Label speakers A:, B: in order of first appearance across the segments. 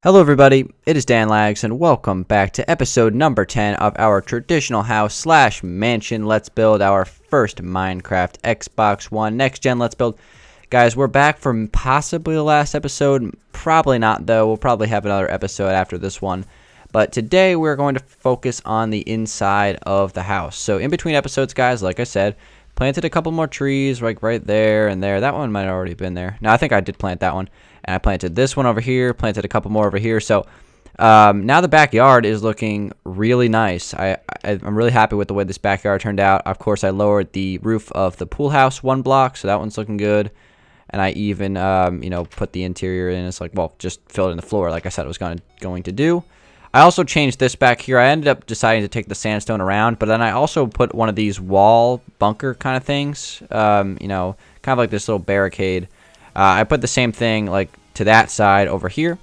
A: Hello everybody, it is Dangeles and welcome back to episode number 10 of our traditional house slash mansion Let's Build, our first Minecraft Xbox One Next Gen Let's Build. Guys, we're back from possibly the last episode, probably not though, we'll probably have another episode after this one. But today we're going to focus on the inside of the house. So in between episodes, guys, like I said, planted a couple more trees like right there and there. That one might have already been there. No, I think I did plant that one. And I planted this one over here, planted a couple more over here. So now the backyard is looking really nice. I'm really happy with the way this backyard turned out. Of course, I lowered the roof of the pool house one block, so that one's looking good. And I even, put the interior in. It's like, well, just filled in the floor like I said I was going to do. I also changed this back here. I ended up deciding to take the sandstone around, but then I also put one of these wall bunker kind of things, kind of like this little barricade. I put the same thing like to that side over here,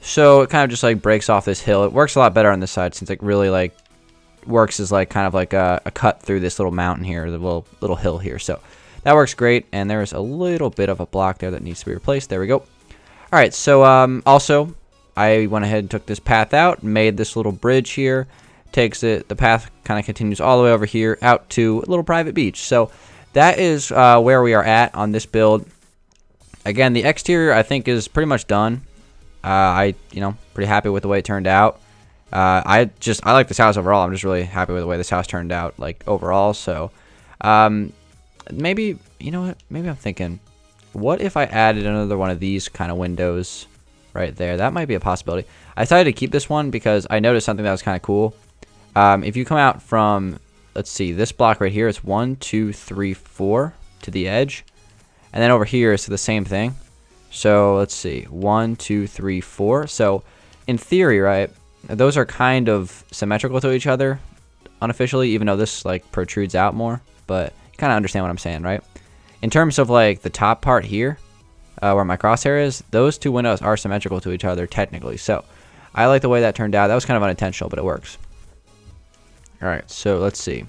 A: so it kind of just like breaks off this hill. It works a lot better on this side since it really like works as like kind of like a cut through this little mountain here, the little hill here. So that works great. And there's a little bit of a block there that needs to be replaced. There we go. All right. So also I went ahead and took this path out, made this little bridge here. Takes it. The path kind of continues all the way over here out to a little private beach. So that is where we are at on this build. Again, the exterior I think is pretty much done. Pretty happy with the way it turned out. I like this house overall. I'm just really happy with the way this house turned out, like overall. So, maybe you know what? Maybe I'm thinking, what if I added another one of these kind of windows right there? That might be a possibility. I decided to keep this one because I noticed something that was kind of cool. If you come out from, let's see, this block right here, it's 1, 2, 3, 4 to the edge. And then over here is the same thing. So let's see, 1, 2, 3, 4. So in theory, right, those are kind of symmetrical to each other unofficially, even though this like protrudes out more. But you kind of understand what I'm saying, right? In terms of like the top part here, where my crosshair is, those two windows are symmetrical to each other technically. So I like the way that turned out. That was kind of unintentional, but it works. All right, so let's see.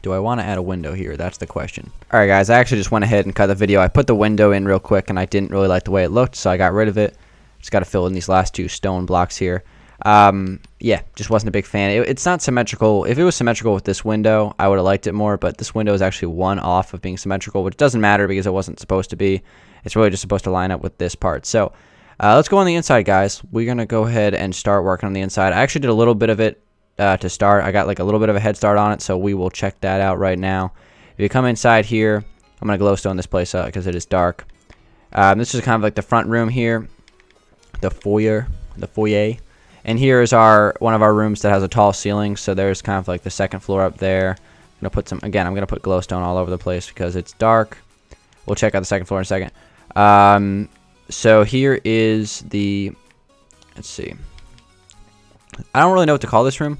A: Do I want to add a window here? That's the question. All right, guys, I actually just went ahead and cut the video. I put the window in real quick, and I didn't really like the way it looked, so I got rid of it. Just got to fill in these last two stone blocks here. Yeah, just wasn't a big fan. It's not symmetrical. If it was symmetrical with this window, I would have liked it more, but this window is actually one off of being symmetrical, which doesn't matter because it wasn't supposed to be. It's really just supposed to line up with this part. So let's go on the inside, guys. We're going to go ahead and start working on the inside. I actually did a little bit of it to start. I got like a little bit of a head start on it, so we will check that out right now. If you come inside here, I'm going to glowstone this place up because it is dark. This is kind of like the front room here, the foyer. And here is one of our rooms that has a tall ceiling, so there's kind of like the second floor up there. I'm going to put glowstone all over the place because it's dark. We'll check out the second floor in a second. So here is let's see. I don't really know what to call this room.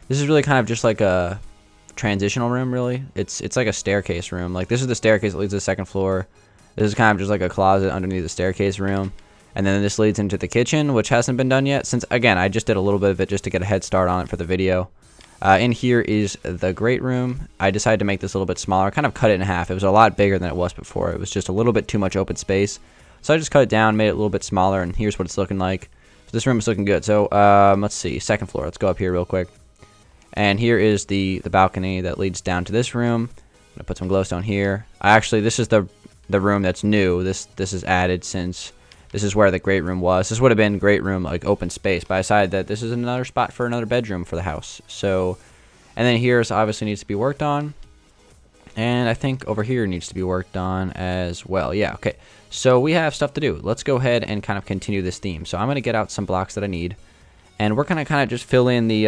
A: This is really kind of just like a transitional room, really. It's like a staircase room. Like, this is the staircase that leads to the second floor. This is kind of just like a closet underneath the staircase room. And then this leads into the kitchen, which hasn't been done yet. Since, again, I just did a little bit of it just to get a head start on it for the video. In here is the great room. I decided to make this a little bit smaller. I kind of cut it in half. It was a lot bigger than it was before. It was just a little bit too much open space. So I just cut it down, made it a little bit smaller, and here's what it's looking like. This room is looking good. So let's see, second floor. Let's go up here real quick. And here is the balcony that leads down to this room. I'm gonna put some glowstone here. This is the room that's new. This is added since this is where the great room was. This would have been great room, like open space, but I decided that this is another spot for another bedroom for the house. So, and then here's obviously needs to be worked on. And I think over here needs to be worked on as well. Yeah, okay. So we have stuff to do. Let's go ahead and kind of continue this theme. So I'm going to get out some blocks that I need. And we're going to kind of just fill in the,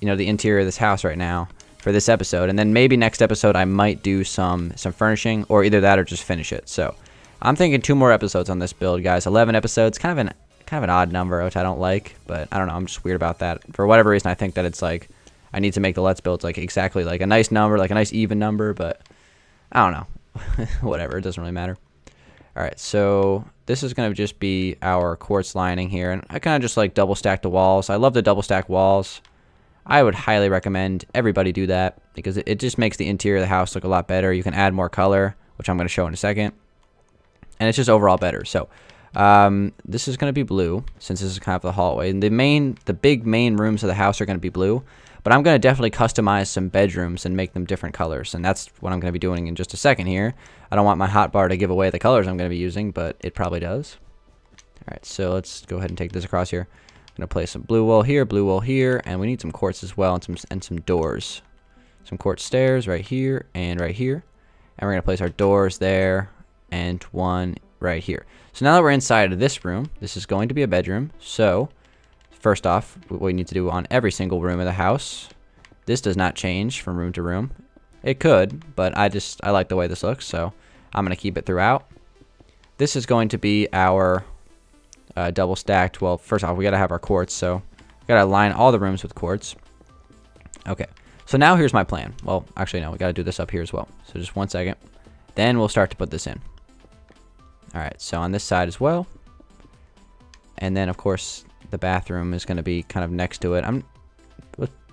A: the interior of this house right now for this episode. And then maybe next episode I might do some furnishing, or either that or just finish it. So I'm thinking 2 more episodes on this build, guys. 11 episodes, kind of an odd number, which I don't like. But I don't know. I'm just weird about that. For whatever reason, I think that it's like, I need to make the Let's Builds like exactly like a nice number, like a nice even number, but I don't know. Whatever, it doesn't really matter. All right, so this is going to just be our quartz lining here, and I kind of just like double stack the walls. I love the double stack walls. I would highly recommend everybody do that because it just makes the interior of the house look a lot better. You can add more color, which I'm going to show in a second, and it's just overall better. So This is going to be blue, since this is kind of the hallway. And the big main rooms of the house are going to be blue. But I'm going to definitely customize some bedrooms and make them different colors. And that's what I'm going to be doing in just a second here. I don't want my hotbar to give away the colors I'm going to be using, but it probably does. Alright, so let's go ahead and take this across here. I'm going to place some blue wool here, and we need some quartz as well, and some doors. Some quartz stairs right here and right here. And we're going to place our doors there, and one right here. So now that we're inside of this room, this is going to be a bedroom. So first off, what we need to do on every single room of the house, this does not change from room to room. It could, but I like the way this looks, so I'm going to keep it throughout. This is going to be our double stacked. Well, first off, we got to have our quartz, so we got to line all the rooms with quartz. Okay, so now here's my plan. Well, actually, no, we got to do this up here as well. So just 1 second. Then we'll start to put this in. All right, so on this side as well. And then, of course, the bathroom is going to be kind of next to it.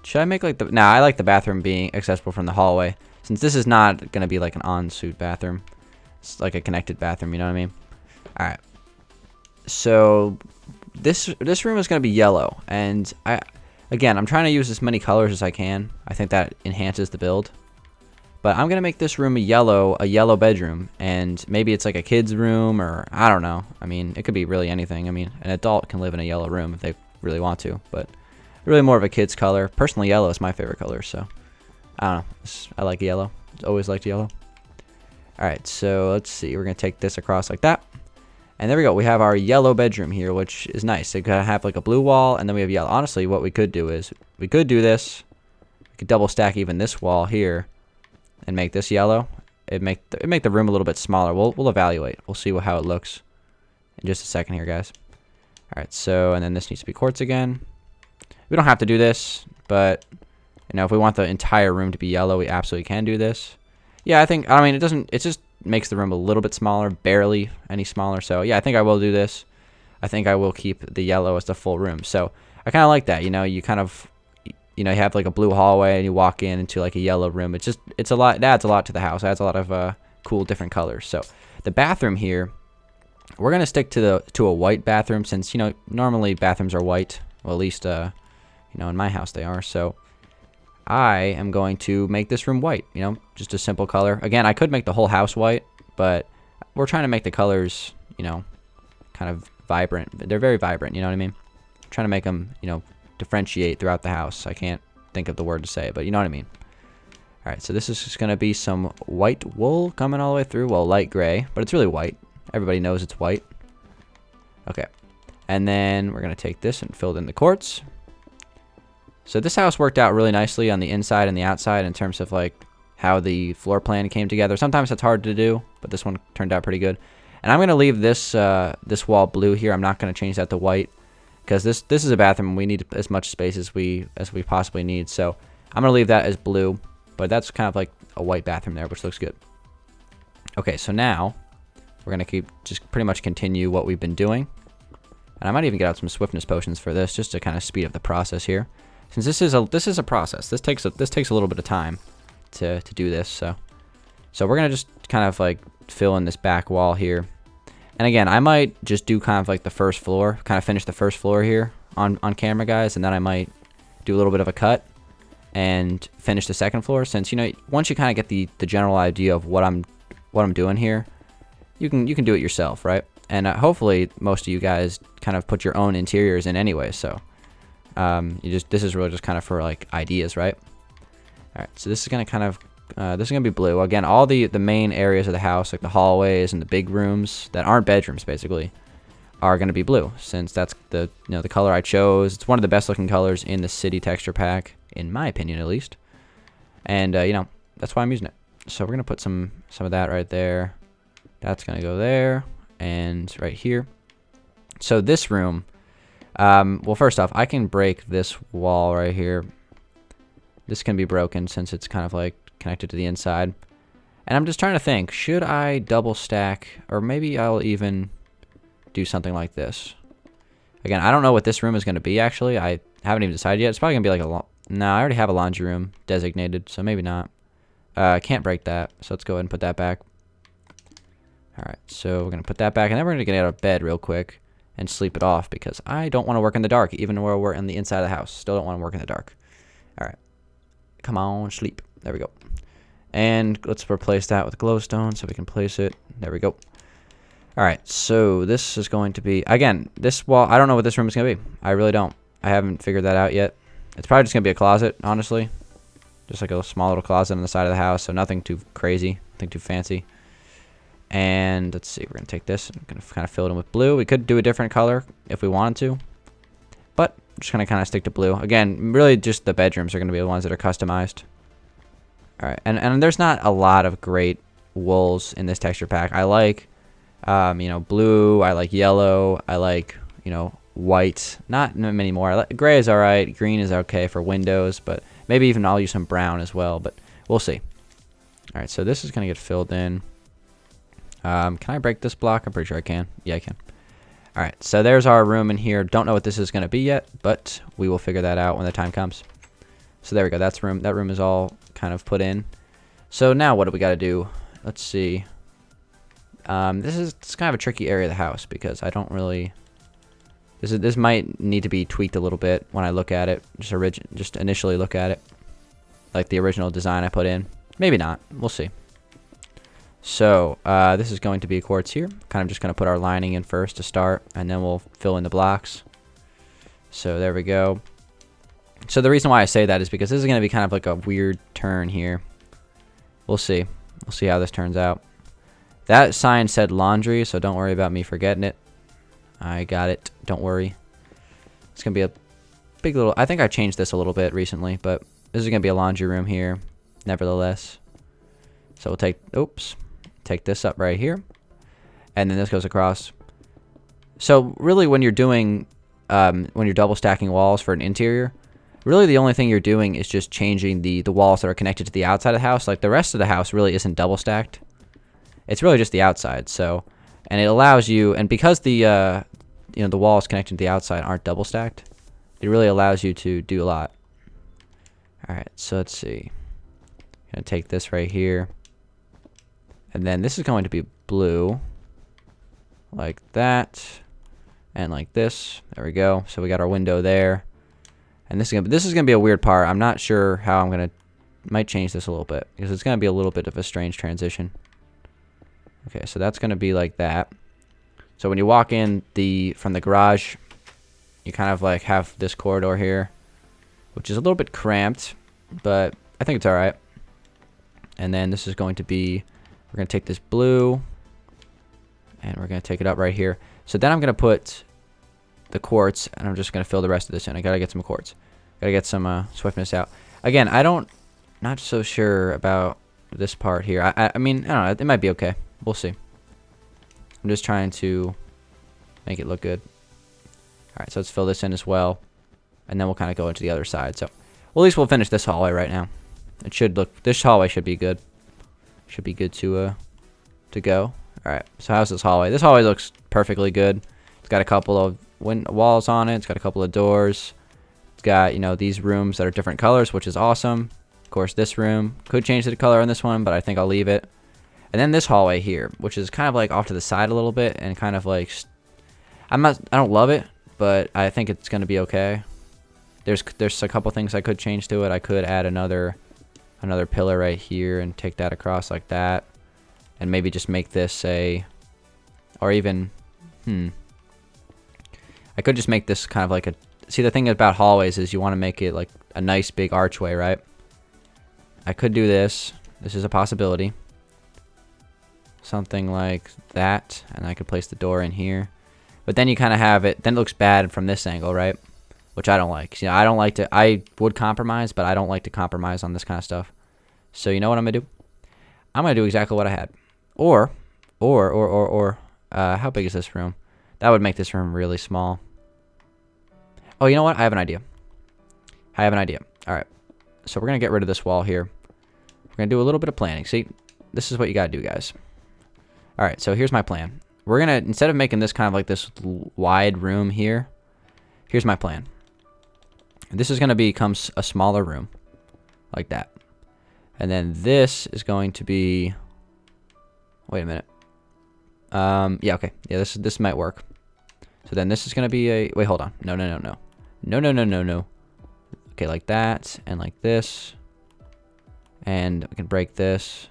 A: Should I make like the... Nah, I like the bathroom being accessible from the hallway. Since this is not going to be like an en-suite bathroom. It's like a connected bathroom, you know what I mean? All right. So this room is going to be yellow. And again, I'm trying to use as many colors as I can. I think that enhances the build. But I'm going to make this room a yellow bedroom. And maybe it's like a kid's room, or I don't know. I mean, it could be really anything. I mean, an adult can live in a yellow room if they really want to. But really more of a kid's color. Personally, yellow is my favorite color. So I don't know. I like yellow. Always liked yellow. Alright, so let's see. We're going to take this across like that. And there we go. We have our yellow bedroom here, which is nice. It's going to have like a blue wall, and then we have yellow. Honestly, what we could do is, we could do this. We could double stack even this wall here and make this yellow. It'd make the room a little bit smaller. We'll evaluate. We'll see how it looks in just a second here, guys. Alright, so, and then this needs to be quartz again. We don't have to do this, but, you know, if we want the entire room to be yellow, we absolutely can do this. Yeah, I mean, it just makes the room a little bit smaller, barely any smaller. So, yeah, I think I will do this. I think I will keep the yellow as the full room. So, I kind of like that, you know, you kind of, you know, you have like a blue hallway and you walk into like a yellow room. It's a lot, it adds a lot to the house. It adds a lot of cool different colors. So, the bathroom here, we're going to stick to a white bathroom since, you know, normally bathrooms are white. Well, at least, you know, in my house they are. So, I am going to make this room white, you know, just a simple color. Again, I could make the whole house white, but we're trying to make the colors, you know, kind of vibrant. They're very vibrant, you know what I mean? I'm trying to make them, you know, differentiate throughout the house. I can't think of the word to say, but you know what I mean. All right, so this is just going to be some white wool coming all the way through. Well, light gray, but it's really white. Everybody knows it's white. Okay, and then we're going to take this and fill in the quartz. So this house worked out really nicely on the inside and the outside in terms of like how the floor plan came together. Sometimes that's hard to do, but this one turned out pretty good. And I'm going to leave this this wall blue here. I'm not going to change that to white because this is a bathroom. We need as much space as we possibly need. So I'm going to leave that as blue, but that's kind of like a white bathroom there, which looks good. Okay, so now we're going to just pretty much continue what we've been doing. And I might even get out some swiftness potions for this just to kind of speed up the process here. Since this is a process, this takes a little bit of time to do this. So we're gonna just kind of like fill in this back wall here. And again, I might just do kind of like the first floor, kind of finish the first floor here on camera, guys, and then I might do a little bit of a cut and finish the second floor. Since, you know, once you kind of get the general idea of what I'm doing here, you can do it yourself, right? And hopefully most of you guys kind of put your own interiors in anyway. So. This is really just kind of for like ideas, right? All right, so this is gonna kind of this is gonna be blue again. All the main areas of the house, like the hallways and the big rooms that aren't bedrooms, basically, are gonna be blue since that's the color I chose. It's one of the best looking colors in the city texture pack, in my opinion, at least. And you know, that's why I'm using it. So we're gonna put some of that right there. That's gonna go there and right here. So this room. Well, first off, I can break this wall right here. This can be broken since it's kind of like connected to the inside. And I'm just trying to think, should I double stack, or maybe I'll even do something like this. Again, I don't know what this room is going to be, actually. I haven't even decided yet. It's probably going to be like no, I already have a laundry room designated, so maybe not. I can't break that, so let's go ahead and put that back. Alright, so we're going to put that back, and then we're going to get out of bed real quick and sleep it off, because I don't want to work in the dark, even where we're in the inside of the house. Still don't want to work in the dark. Alright. Come on, sleep. There we go. And let's replace that with glowstone so we can place it. There we go. Alright, so this is going to be, again, this wall, I don't know what this room is going to be. I really don't. I haven't figured that out yet. It's probably just going to be a closet, honestly. Just like a small little closet on the side of the house, so nothing too crazy, nothing too fancy. And let's see, we're going to take this and kind of fill it in with blue. We could do a different color if we wanted to, but I'm just going to kind of stick to blue. Again, really just the bedrooms are going to be the ones that are customized. Alright, and there's not a lot of great wools in this texture pack. I like, you know, blue, I like yellow, I like, you know, white, not many more. I like, gray is alright, green is okay for windows, but maybe even I'll use some brown as well, but we'll see. Alright, so this is going to get filled in. Can I break this block? I'm pretty sure I can. Yeah, I can. Alright, so there's our room in here. Don't know what this is going to be yet, but we will figure that out when the time comes. So there we go. That's room. That room is all kind of put in. So now what do we got to do? Let's see. It's kind of a tricky area of the house because I don't really... This might need to be tweaked a little bit when I look at it. Just initially look at it. Like the original design I put in. Maybe not. We'll see. So, this is going to be a quartz here. Kind of just going to put our lining in first to start, and then we'll fill in the blocks. So, there we go. So, the reason why I say that is because this is going to be kind of like a weird turn here. We'll see. We'll see how this turns out. That sign said laundry, so don't worry about me forgetting it. I got it. Don't worry. It's going to be a big little... I think I changed this a little bit recently, but this is going to be a laundry room here, nevertheless. So, we'll take... Oops. Take this up right here, and then this goes across. So really when you're doing when you're double stacking walls for an interior, really the only thing you're doing is just changing the walls that are connected to the outside of the house. Like the rest of the house really isn't double stacked. It's really just the outside. So, and it allows you, and because the you know, the walls connected to the outside aren't double stacked, it really allows you to do a lot. All right, so let's see. I'm gonna take this right here. And then this is going to be blue, like that, and like this. There we go. So we got our window there, and this is gonna be a weird part. I'm not sure how I'm gonna. Might change this a little bit because it's gonna be a little bit of a strange transition. Okay, so that's gonna be like that. So when you walk in from the garage, you kind of like have this corridor here, which is a little bit cramped, but I think it's all right. And then this is going to be. We're going to take this blue, and we're going to take it up right here. So then I'm going to put the quartz, and I'm just going to fill the rest of this in. I got to get some quartz. Got to get some swiftness out. Again, not so sure about this part here. I mean, I don't know. It might be okay. We'll see. I'm just trying to make it look good. All right, so let's fill this in as well, and then we'll kind of go into the other side. So, well, at least we'll finish this hallway right now. It should look. This hallway should be good. Should be good to go. All right. So how's this hallway? This hallway looks perfectly good. It's got a couple of walls on it. It's got a couple of doors. It's got, you know, these rooms that are different colors, which is awesome. Of course, this room could change the color on this one, but I think I'll leave it. And then this hallway here, which is kind of like off to the side a little bit, and kind of like I don't love it, but I think it's gonna be okay. There's a couple things I could change to it. I could add another pillar right here and take that across like that, and maybe just make this or even I could just make this kind of like see, the thing about hallways is you want to make it like a nice big archway, right? I could do this. This is a possibility. Something like that, and I could place the door in here. But then you kind of have it, then it looks bad from this angle, right? Which I don't like. You know, I don't like to, I would compromise, but I don't like to compromise on this kind of stuff. So you know what I'm going to do? I'm going to do exactly what I had. Or, how big is this room? That would make this room really small. Oh, you know what? I have an idea. All right. So we're going to get rid of this wall here. We're going to do a little bit of planning. See, this is what you got to do, guys. All right, so here's my plan. We're going to, instead of making this kind of like this wide room here, here's my plan. This is going to become a smaller room, like that. And then this is going to be, wait a minute. Yeah, okay. Yeah, this might work. So then this is gonna be a, wait, hold on. No, no, no, no. No, no, no, no, no. Okay, like that, and like this. And we can break this.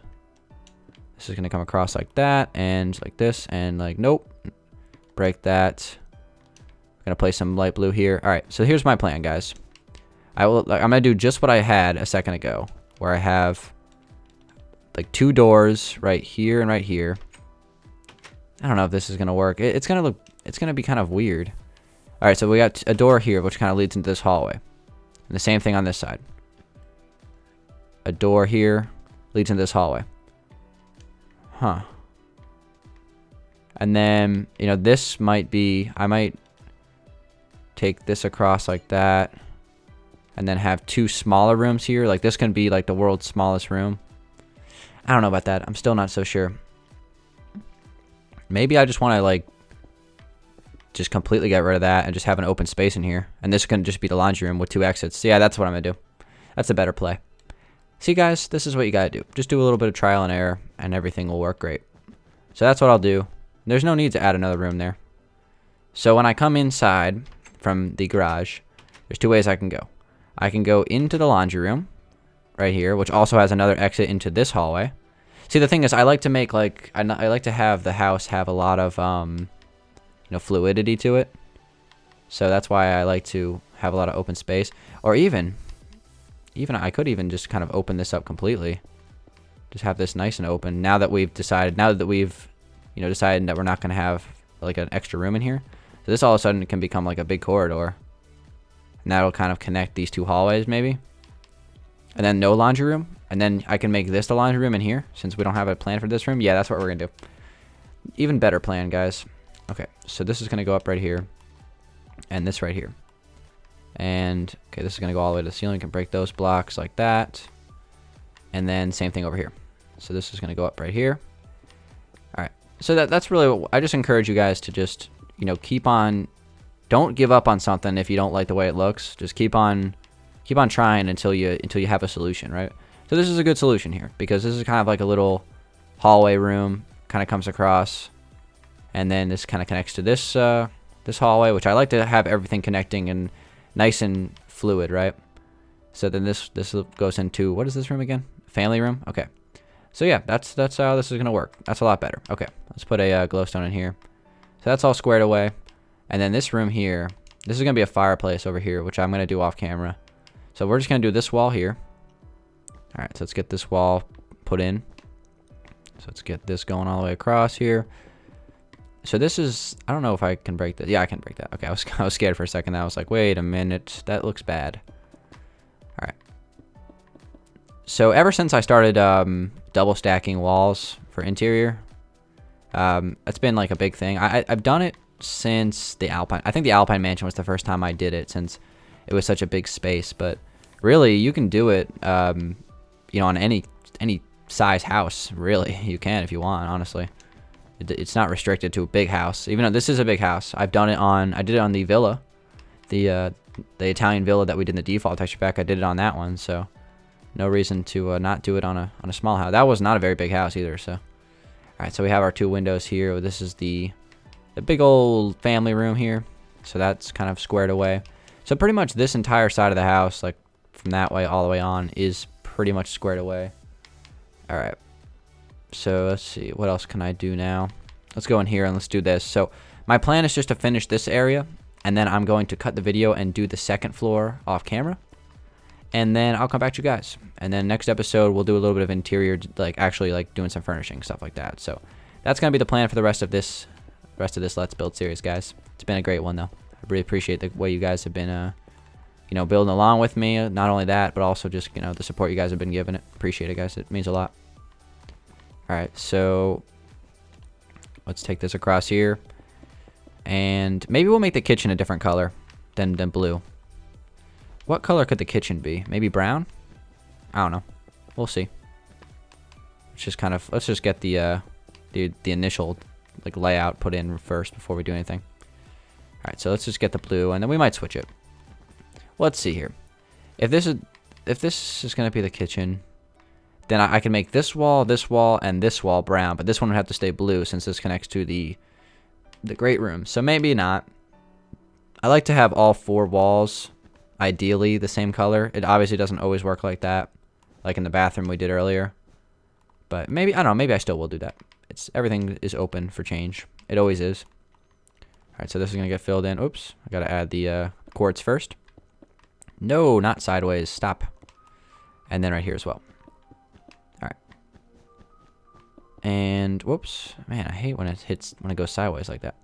A: This is gonna come across like that, and like this, and like, nope. Break that. I'm gonna place some light blue here. Alright, so here's my plan, guys. I'm gonna do just what I had a second ago, where I have like 2 doors right here and right here. I don't know if this is gonna work. It's gonna be kind of weird. All right, so we got a door here, which kind of leads into this hallway, and the same thing on this side. A door here leads into this hallway. Huh. And then, you know, this might be, I might take this across like that, and then have 2 smaller rooms here. Like this can be like the world's smallest room. I don't know about that. I'm still not so sure. Maybe I just want to like just completely get rid of that and just have an open space in here. And this can just be the laundry room with 2 exits. So yeah, that's what I'm going to do. That's a better play. See, guys, this is what you got to do. Just do a little bit of trial and error, and everything will work great. So that's what I'll do. There's no need to add another room there. So when I come inside from the garage, there's 2 ways I can go. I can go into the laundry room right here, which also has another exit into this hallway. See, the thing is, I like to make like I like to have the house have a lot of you know, fluidity to it. So that's why I like to have a lot of open space. Or even I could even just kind of open this up completely. Just have this nice and open. Now that we've decided, you know, decided that we're not going to have like an extra room in here. So this all of a sudden can become like a big corridor. And that'll kind of connect these 2 hallways maybe. And then no laundry room. And then I can make this the laundry room in here, since we don't have a plan for this room. Yeah, that's what we're going to do. Even better plan, guys. Okay, so this is going to go up right here. And this right here. And, okay, this is going to go all the way to the ceiling. You can break those blocks like that. And then same thing over here. So this is going to go up right here. All right. So that's really what I just encourage you guys to just, you know, keep on. Don't give up on something if you don't like the way it looks. Just keep on trying until you have a solution, right? So this is a good solution here, because this is kind of like a little hallway room, kind of comes across, and then this kind of connects to this this hallway, which I like to have everything connecting and nice and fluid, right? So then this goes into, what is this room again? Family room. Okay. So yeah, that's how this is gonna work. That's a lot better. Okay, let's put a glowstone in here. So that's all squared away, and then this room here, this is gonna be a fireplace over here, which I'm gonna do off camera. So we're just gonna do this wall here. All right, so let's get this wall put in. So let's get this going all the way across here. So this is, I don't know if I can break that. Yeah, I can break that. Okay, I was scared for a second. I was like, wait a minute, that looks bad. All right. So ever since I started double stacking walls for interior, it's been like a big thing. I've done it since the Alpine. I think the Alpine Mansion was the first time I did it, since it was such a big space. But really, you can do it, you know, on any size house. Really, you can if you want. Honestly, it's not restricted to a big house. Even though this is a big house, I did it on the villa, the Italian villa that we did in the default texture pack. I did it on that one, so no reason to not do it on a small house. That was not a very big house either. So, all right, so we have our 2 windows here. This is the big old family room here. So that's kind of squared away. So pretty much this entire side of the house, like from that way all the way on, is pretty much squared away. All right. So let's see, what else can I do now? Let's go in here and let's do this. So my plan is just to finish this area, and then I'm going to cut the video and do the 2nd floor off camera. And then I'll come back to you guys. And then next episode, we'll do a little bit of interior, like actually like doing some furnishing, stuff like that. So that's going to be the plan for the rest of this Let's Build series, guys. It's been a great one, though. I really appreciate the way you guys have been, you know, building along with me. Not only that, but also just, you know, the support you guys have been giving it. Appreciate it, guys. It means a lot. All right, so let's take this across here. And maybe we'll make the kitchen a different color than blue. What color could the kitchen be? Maybe brown? I don't know. We'll see. Let's just get the initial like layout put in first before we do anything. All right, so let's just get the blue, and then we might switch it. Let's see here. If this is gonna be the kitchen, then I can make this wall, and this wall brown. But this one would have to stay blue since this connects to the great room. So maybe not. I like to have all 4 walls ideally the same color. It obviously doesn't always work like that, like in the bathroom we did earlier. But maybe, I don't know, maybe I still will do that. Everything is open for change. It always is. Alright, so this is going to get filled in. Oops, I got to add the quartz first. No, not sideways. Stop. And then right here as well. Alright. And, whoops. Man, I hate when it goes sideways like that.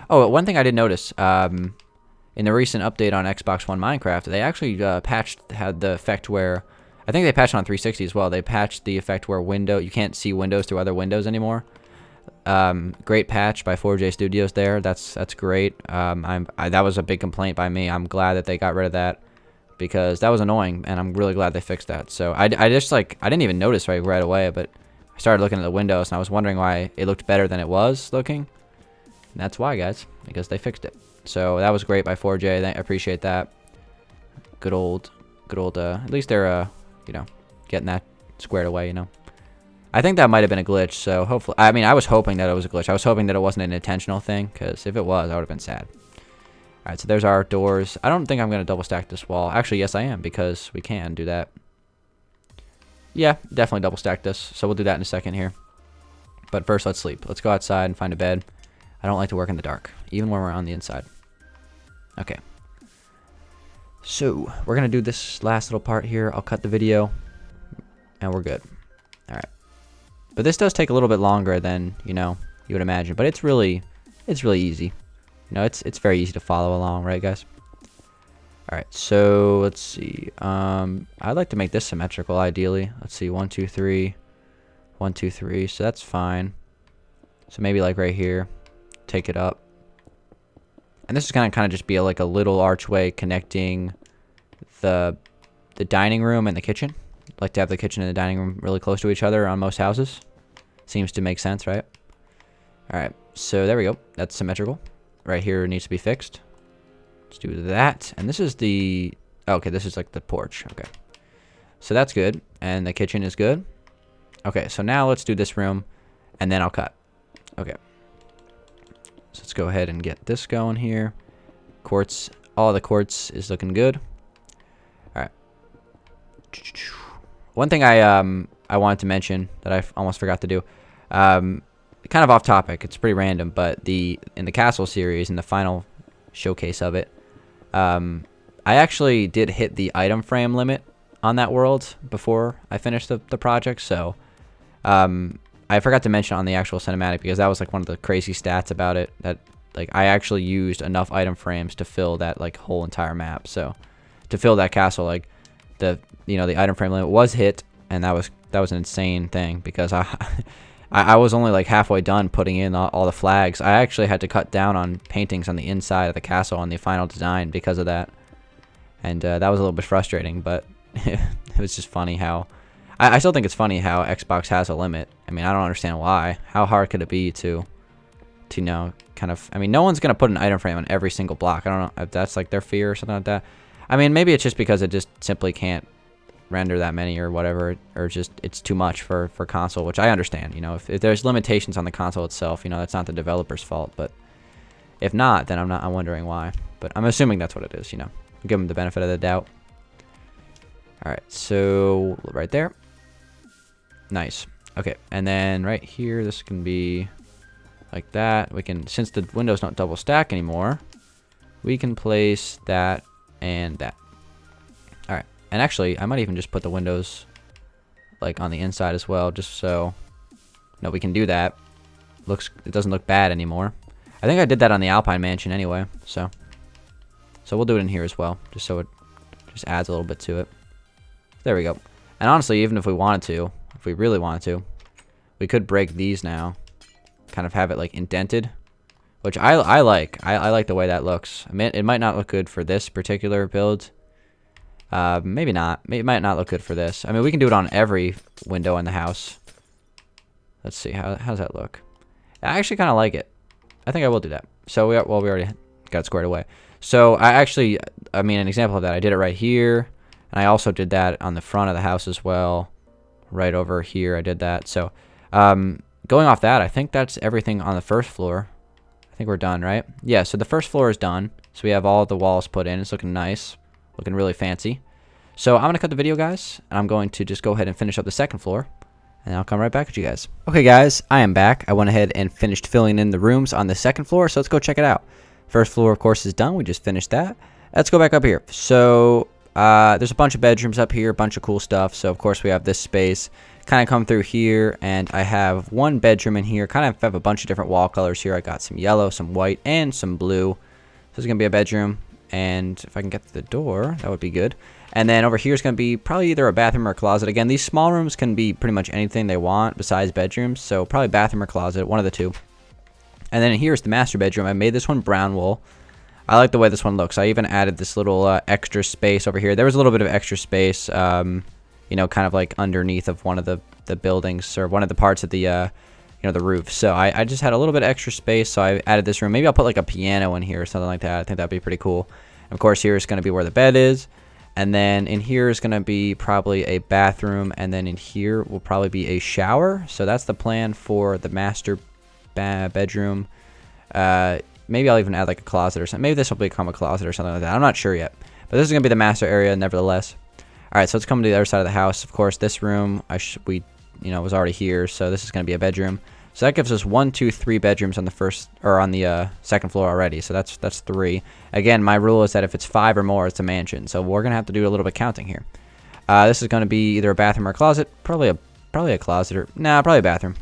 A: Oh, one thing I did notice, in the recent update on Xbox One Minecraft, they actually had the effect where, I think they patched on 360 as well. They patched the effect where you can't see windows through other windows anymore. Great patch by 4J Studios there. That's great. That was a big complaint by me. I'm glad that they got rid of that because that was annoying, and I'm really glad they fixed that. So I just I didn't even notice right away, but I started looking at the windows and I was wondering why it looked better than it was looking. And that's why, guys, because they fixed it. So that was great by 4J. I appreciate that. Good old. At least they're getting that squared away. I think that might have been a glitch. So hopefully, I mean, I was hoping that it was a glitch. I was hoping that it wasn't an intentional thing, because if it was, I would have been sad. All right, so there's our doors. I don't think I'm gonna double stack this wall. Actually, yes, I am, because we can do that. Yeah, definitely double stack this. So we'll do that in a second here. But first, let's sleep. Let's go outside and find a bed. I don't like to work in the dark, even when we're on the inside. Okay. So, we're going to do this last little part here. I'll cut the video, and we're good. Alright. But this does take a little bit longer than, you would imagine. But it's really easy. It's very easy to follow along, right, guys? Alright, so, let's see. I'd like to make this symmetrical, ideally. Let's see, 1, 2, 3. 1, 2, 3, so that's fine. So maybe like right here. Take it up. And this is gonna kind of just be like a little archway connecting the dining room and the kitchen. I'd like to have the kitchen and the dining room really close to each other on most houses. Seems to make sense, right? Alright, so there we go. That's symmetrical. Right here needs to be fixed. Let's do that. And this is the... okay, this is like the porch. Okay. So that's good. And the kitchen is good. Okay, so now let's do this room. And then I'll cut. Okay. So let's go ahead and get this going here. Quartz, all the quartz is looking good. All right. One thing I wanted to mention that I almost forgot to do, kind of off topic. It's pretty random, but in the castle series, in the final showcase of it, I actually did hit the item frame limit on that world before I finished the project. So, I forgot to mention on the actual cinematic because that was like one of the crazy stats about it, that like I actually used enough item frames to fill that like whole entire map. So to fill that castle, like the item frame limit was hit, and that was an insane thing because I was only like halfway done putting in all the flags. I actually had to cut down on paintings on the inside of the castle on the final design because of that, and that was a little bit frustrating, but it was just funny how. I still think it's funny how Xbox has a limit. I mean, I don't understand why. How hard could it be to kind of... I mean, no one's going to put an item frame on every single block. I don't know if that's like their fear or something like that. I mean, maybe it's just because it just simply can't render that many or whatever, or just it's too much for console, which I understand. If there's limitations on the console itself, that's not the developer's fault. But if not, then I'm wondering why. But I'm assuming that's what it is, Give them the benefit of the doubt. All right, so right there. Nice. Okay, and then right here, this can be like that. We can, since the windows don't double stack anymore, we can place that and that. All right, and actually, I might even just put the windows like on the inside as well, just so. No, we can do that. It doesn't look bad anymore. I think I did that on the Alpine Mansion anyway, so we'll do it in here as well, just so it just adds a little bit to it. There we go. And honestly, even if we wanted to. If we really wanted to, we could break these now, kind of have it like indented, which I like. I like the way that looks. I mean, it might not look good for this particular build. Maybe not. It might not look good for this. I mean, we can do it on every window in the house. Let's see, how's that look? I actually kind of like it. I think I will do that. So we already got it squared away. So I mean, an example of that, I did it right here, and I also did that on the front of the house as well. right over here. I did that. So going off that, I think that's everything on the first floor. I think we're done, right? Yeah, so the first floor is done. So we have all the walls put in. It's looking nice, looking really fancy. So I'm going to cut the video, guys, and I'm going to just go ahead and finish up the second floor, and I'll come right back at you guys. Okay, guys, I am back. I went ahead and finished filling in the rooms on the second floor, so let's go check it out. First floor, of course, is done. We just finished that. Let's go back up here. So there's a bunch of bedrooms up here, a bunch of cool stuff. So, of course, we have this space. Kind of come through here, and I have one bedroom in here. Kind of have a bunch of different wall colors here. I got some yellow, some white, and some blue. So this is going to be a bedroom, and if I can get to the door, that would be good. And then over here is going to be probably either a bathroom or a closet. Again, these small rooms can be pretty much anything they want besides bedrooms. So probably bathroom or closet, one of the two. And then here's the master bedroom. I made this one brown wool. I like the way this one looks. I even added this little extra space over here. There was a little bit of extra space, you know, kind of like underneath of one of the buildings or one of the parts of the, you know, the roof. So I just had a little bit of extra space, so I added this room. Maybe I'll put like a piano in here or something like that. I think that'd be pretty cool. And of course, here is going to be where the bed is. And then in here is going to be probably a bathroom. And then in here will probably be a shower. So that's the plan for the master bedroom. Maybe I'll even add like a closet or something. Maybe this will become a closet or something like that. I'm not sure yet. But this is going to be the master area nevertheless. All right, so let's come to the other side of the house. Of course, this room we was already here. So this is going to be a bedroom. So that gives us 1, 2, 3 bedrooms on the first or on the second floor already. So that's 3. Again, my rule is that if it's 5 or more, it's a mansion. So we're gonna have to do a little bit of counting here. This is gonna be either a bathroom or a closet. Probably a closet or probably a bathroom.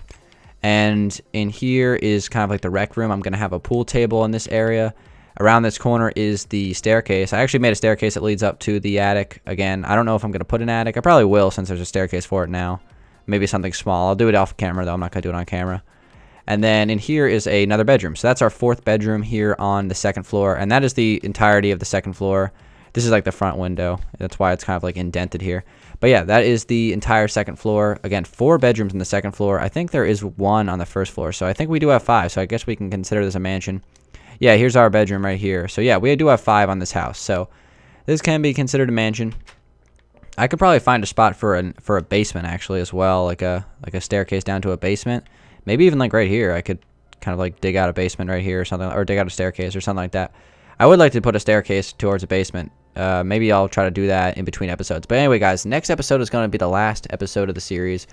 A: And in here is kind of like the rec room. I'm gonna have a pool table in this area. Around this corner is the staircase. I actually made a staircase that leads up to the attic. Again, I don't know if I'm gonna put an attic. I probably will since there's a staircase for it now. Maybe something small. I'll do it off camera, though. I'm not going to do it on camera. And then in here is another bedroom. So that's our 4th bedroom here on the second floor. And that is the entirety of the second floor. This is like the front window. That's why it's kind of like indented here. But yeah, that is the entire second floor. Again, 4 bedrooms in the second floor. I think there is 1 on the first floor. So I think we do have 5. So I guess we can consider this a mansion. Yeah, here's our bedroom right here. So yeah, we do have 5 on this house. So this can be considered a mansion. I could probably find a spot for a basement actually as well, like a staircase down to a basement. Maybe even like right here, I could kind of like dig out a basement right here or something, or dig out a staircase or something like that. I would like to put a staircase towards a basement. Maybe I'll try to do that in between episodes. But anyway, guys, next episode is going to be the last episode of the series.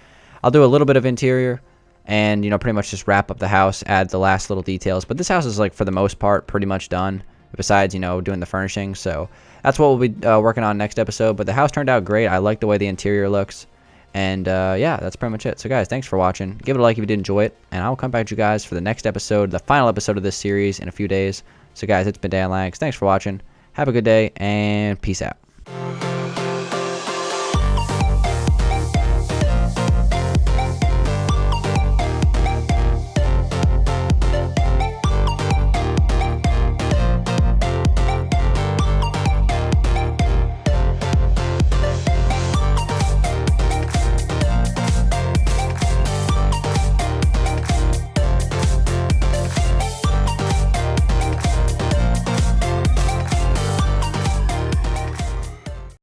A: I'll do a little bit of interior and, you know, pretty much just wrap up the house, add the last little details. But this house is like for the most part pretty much done. Besides, you know, doing the furnishing. So that's what we'll be working on next episode. But the house turned out great. I like the way the interior looks. And yeah, that's pretty much it. So guys, thanks for watching. Give it a like if you did enjoy it. And I'll come back to you guys for the next episode, the final episode of this series in a few days. So guys, it's been Dangeles. Thanks for watching. Have a good day and peace out.